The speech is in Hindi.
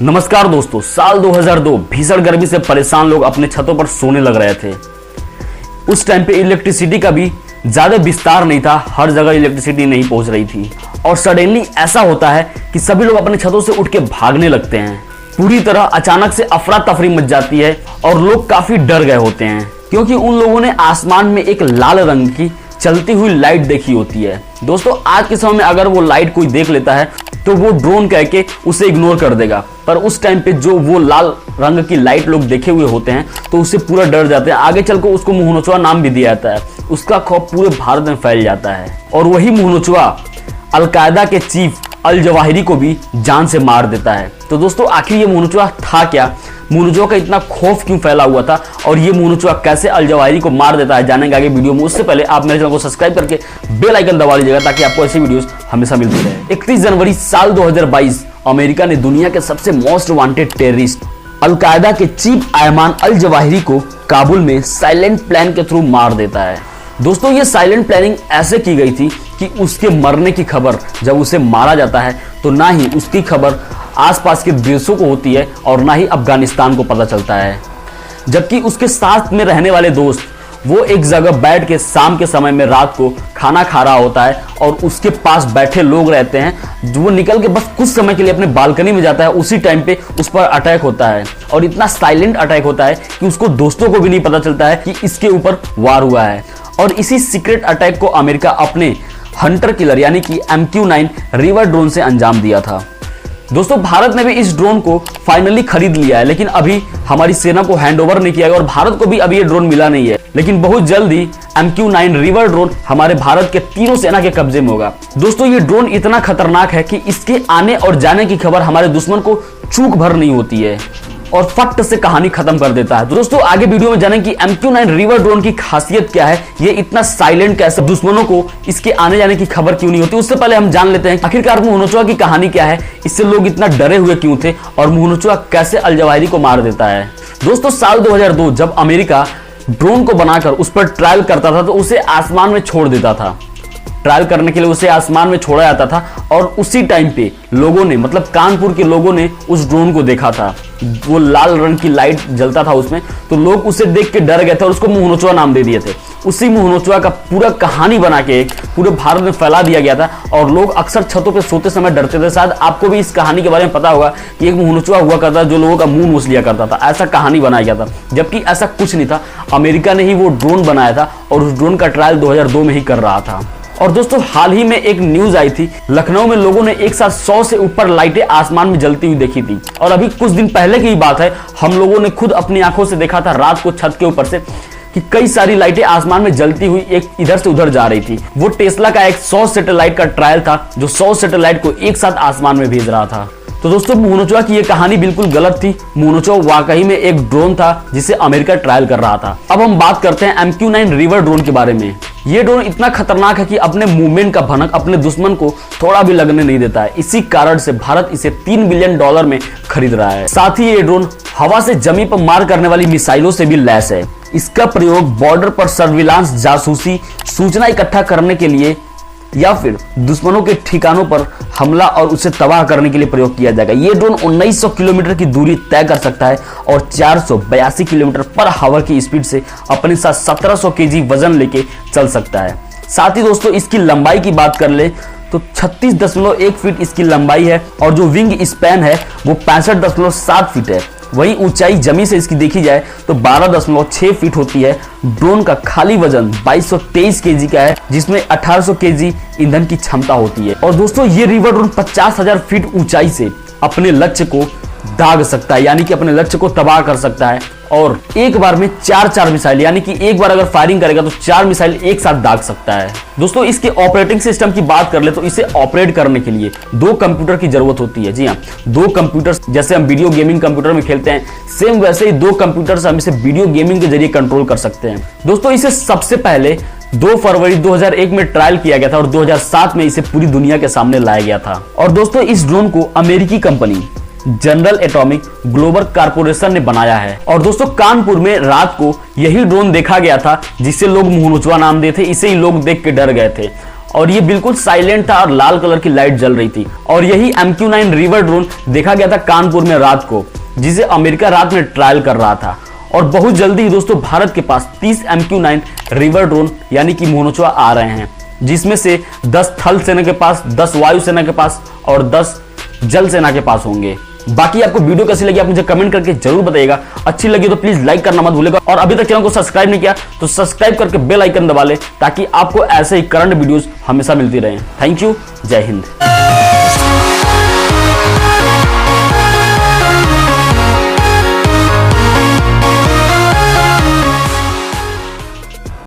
नमस्कार दोस्तों, साल 2002 भीषण गर्मी से परेशान लोग अपने छतों पर सोने लग रहे थे। उस टाइम पे इलेक्ट्रिसिटी का भी ज्यादा विस्तार नहीं था, हर जगह इलेक्ट्रिसिटी नहीं पहुंच रही थी और सडनली ऐसा होता है कि सभी लोग अपने छतों से उठ के भागने लगते हैं। पूरी तरह अचानक से अफरा तफरी मच जाती है और लोग काफी डर गए होते हैं क्योंकि उन लोगों ने आसमान में एक लाल रंग की चलती हुई लाइट देखी होती है। दोस्तों, आज के समय में अगर वो लाइट कोई देख लेता है तो वो ड्रोन कह के उसे इग्नोर कर देगा, पर उस टाइम पे जो वो लाल रंग की लाइट लोग देखे हुए होते हैं तो उससे पूरा डर जाते हैं। आगे चलकर उसको मुंह नोचवा नाम भी दिया जाता है। उसका खौफ पूरे भारत में फैल जाता है और वही मुंह नोचवा अलकायदा के चीफ अल जवाहिरी को भी जान से मार देता है। तो दोस्तों, आखिर ये मुंह नोचवा था क्या? मुंह नोचवा का इतना खौफ क्यों फैला हुआ था और ये मुंह नोचवा कैसे अल जवाहिरी को मार देता है, जानेंगे आगे वीडियो में। उससे पहले आप मेरे चैनल को सब्सक्राइब करके बेल आइकन दबा लीजिएगा ताकि आपको ऐसी वीडियोस हमेशा मिलती रहे। 31 जनवरी साल 2022 अमेरिका ने दुनिया के सबसे मोस्ट वांटेड टेररिस्ट अलकायदा के चीफ अयमान अल जवाहिरी को काबुल में साइलेंट प्लान के थ्रू मार देता है। दोस्तों, ये साइलेंट प्लानिंग ऐसे की गई थी कि उसके मरने की खबर जब उसे मारा जाता है तो ना ही उसकी खबर आसपास के देशों को होती है और ना ही अफगानिस्तान को पता चलता है, जबकि उसके साथ में रहने वाले दोस्त वो एक जगह बैठ के शाम के समय में रात को खाना खा रहा होता है और उसके पास बैठे लोग रहते हैं। जो वो निकल के बस कुछ समय के लिए अपने बालकनी में जाता है, उसी टाइम पे उस पर अटैक होता है और इतना साइलेंट अटैक होता है कि उसको दोस्तों को भी नहीं पता चलता है कि इसके ऊपर वार हुआ है। और इसी सीक्रेट अटैक को अमेरिका अपने हंटर किलर यानी कि MQ-9 रिवर ड्रोन से अंजाम दिया था। दोस्तों, भारत ने भी इस ड्रोन को फाइनली खरीद लिया है, लेकिन अभी हमारी सेना को हैंडओवर नहीं किया गया और भारत को भी अभी ये ड्रोन मिला नहीं है। लेकिन बहुत जल्दी MQ-9 रिवर ड्रोन हमारे भारत के तीनों सेना के कब्जे में होगा। दोस्तों, ये ड्रोन इतना खतरनाक है कि इसके आने और जाने की खबर हमारे दुश्मन को चूक भर नहीं होती है और फट से कहानी खत्म कर देता है। तो दोस्तों, आगे वीडियो में जानेंगे कि MQ-9 रिवर ड्रोन की खासियत क्या है, ये इतना साइलेंट कैसे, दुश्मनों को इसके आने जाने की खबर क्यों नहीं होती। उससे पहले हम जान लेते हैं आखिरकार मुंह नोचवा की कहानी क्या है, इससे लोग इतना डरे हुए क्यों थे और मुंह नोचवा कैसे अल जवाहिरी को मार देता है। दोस्तों, साल 2002 जब अमेरिका ड्रोन को बनाकर उस पर ट्रायल करता था तो उसे आसमान में छोड़ देता था। ट्रायल करने के लिए उसे आसमान में छोड़ा जाता था और उसी टाइम पे लोगों ने, मतलब कानपुर के लोगों ने उस ड्रोन को देखा था। वो लाल रंग की लाइट जलता था उसमें, तो लोग उसे देख के डर गए थे और उसको मुंह नोचवा नाम दे दिए थे। उसी मुंह नोचवा का पूरा कहानी बना के पूरे भारत में फैला दिया गया था और लोग अक्सर छतों पे सोते समय डरते थे। शायद आपको भी इस कहानी के बारे में पता होगा कि एक मुंह नोचवा हुआ करता जो लोगों का मुंह नोच लिया करता था, ऐसा कहानी बनाया गया था, जबकि ऐसा कुछ नहीं था। अमेरिका ने ही वो ड्रोन बनाया था और उस ड्रोन का ट्रायल 2002 में ही कर रहा था। और दोस्तों, हाल ही में एक न्यूज आई थी, लखनऊ में लोगों ने एक साथ 100 से ऊपर लाइटें आसमान में जलती हुई देखी थी। और अभी कुछ दिन पहले की बात है, हम लोगों ने खुद अपनी आंखों से देखा था रात को छत के ऊपर से कि कई सारी लाइटें आसमान में जलती हुई एक इधर से उधर जा रही थी। वो टेस्ला का एक 100 सैटेलाइट का ट्रायल था जो 100 सैटेलाइट को एक साथ आसमान में भेज रहा था। तो दोस्तों, मुंह नोचवा की ये कहानी बिल्कुल गलत थी। मुंह नोचवा वाकई में एक ड्रोन था जिसे अमेरिका ट्रायल कर रहा था। अब हम बात करते हैं MQ-9 रिवर ड्रोन के बारे में। ये ड्रोन इतना खतरनाक है कि अपने मूवमेंट का भनक अपने दुश्मन को थोड़ा भी लगने नहीं देता है। इसी कारण से भारत इसे $3 बिलियन में खरीद रहा है। साथ ही ये ड्रोन हवा से जमीन पर मार करने वाली मिसाइलों से भी लैस है। इसका प्रयोग बॉर्डर पर सर्विलांस, जासूसी, सूचना इकट्ठा करने के लिए या फिर दुश्मनों के ठिकानों पर हमला और उसे तबाह करने के लिए प्रयोग किया जाएगा। ये ड्रोन 1900 किलोमीटर की दूरी तय कर सकता है और 482 किलोमीटर पर हावर की स्पीड से अपने साथ 1700 केजी वजन लेके चल सकता है। साथ ही दोस्तों, इसकी लंबाई की बात कर ले तो 36.1 फीट इसकी लंबाई है और जो विंग स्पैन है वो 65.7 फीट है। वही ऊंचाई जमीन से इसकी देखी जाए तो 12.6 फीट होती है। ड्रोन का खाली वजन 2223 केजी का है, जिसमें 1800 केजी ईंधन की क्षमता होती है। और दोस्तों, ये रिवर ड्रोन 50,000 फीट ऊंचाई से अपने लक्ष्य को दाग सकता है, यानी कि अपने लक्ष्य को तबाह कर सकता है और एक बार में 4 मिसाइल, यानी कि एक बार अगर फायरिंग करेगा तो 4 मिसाइल एक साथ दाग सकता है। दोस्तों, इसके ऑपरेटिंग सिस्टम की बात कर ले तो इसे ऑपरेट करने के लिए 2 कंप्यूटर की जरूरत होती है। जी हाँ, 2 कंप्यूटर, जैसे हम वीडियो गेमिंग कंप्यूटर में खेलते हैं, सेम वैसे ही 2 कंप्यूटर से हम इसे वीडियो गेमिंग के जरिए कंट्रोल कर सकते हैं। दोस्तों, इसे सबसे पहले 2 फरवरी 2001 में ट्रायल किया गया था और 2007 में इसे पूरी दुनिया के सामने लाया गया था। और दोस्तों, इस ड्रोन को अमेरिकी company general atomic global corporation ने बनाया है। और दोस्तों, कानपुर में रात को यही ड्रोन देखा गया था जिसे लोग मुंह नोचवा नाम दिए थे। इसे ही लोग देख के डर गए थे और ये बिल्कुल साइलेंट था और लाल कलर की लाइट जल रही थी। और यही MQ-9 रिवर ड्रोन देखा गया था कानपुर में रात को, जिसे अमेरिका रात में ट्रायल कर रहा था। और बहुत जल्दी ही दोस्तों भारत के पास 30 MQ-9 रिवर ड्रोन यानी कि मोनोचवा आ रहे हैं, जिसमें से 10 थल सेना के पास, 10 वायु सेना के पास और 10 जल सेना के पास होंगे। बाकी आपको वीडियो कैसी लगी आप मुझे कमेंट करके जरूर बताइएगा। अच्छी लगी तो प्लीज लाइक करना मत भूलिएगा, और अभी तक चैनल को सब्सक्राइब नहीं किया तो सब्सक्राइब करके बेल आइकन दबा ले, ताकि आपको ऐसे ही करंट वीडियोस हमेशा मिलती रहे। थैंक यू, जय हिंद।